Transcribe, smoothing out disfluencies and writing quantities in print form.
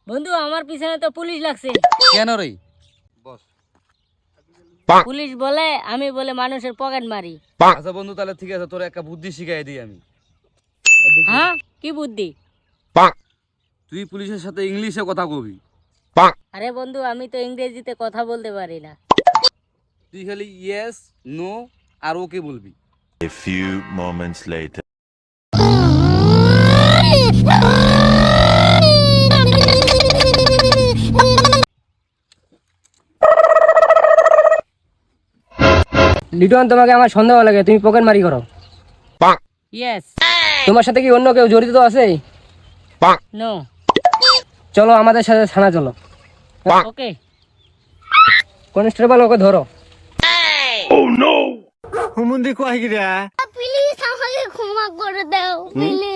বন্ধু আমার পিছনে তো পুলিশ লাগছে। কেন রে? পুলিশ বলে আমি বলে মানুষের পকেট মারি। আচ্ছা বন্ধু, তাহলে ঠিক আছে, তোর একটা বুদ্ধি শিখাই দিই আমি। হ্যাঁ, কি বুদ্ধি? তুই পুলিশের সাথে ইংলিশে কথা কবি। আরে বন্ধু, আমি তো ইংরেজিতে কথা বলতে পারি না। তুই খালি ইয়েস, নো আর ওকে বলবি। A few moments later. Liton, তোমাকে আমার সন্দেহ লাগে, তুমি পকেট মারি করো। ইয়েস। তোমার সাথে কি অন্য কেউ জড়িত আছে? নো। চলো আমাদের সাথে থানা চলো। ওকে। কনস্টেবল, ওকে ধরো। হুমুন্দি কয় গিরা প্লিজ আমাকে ক্ষমা করে দাও প্লিজ।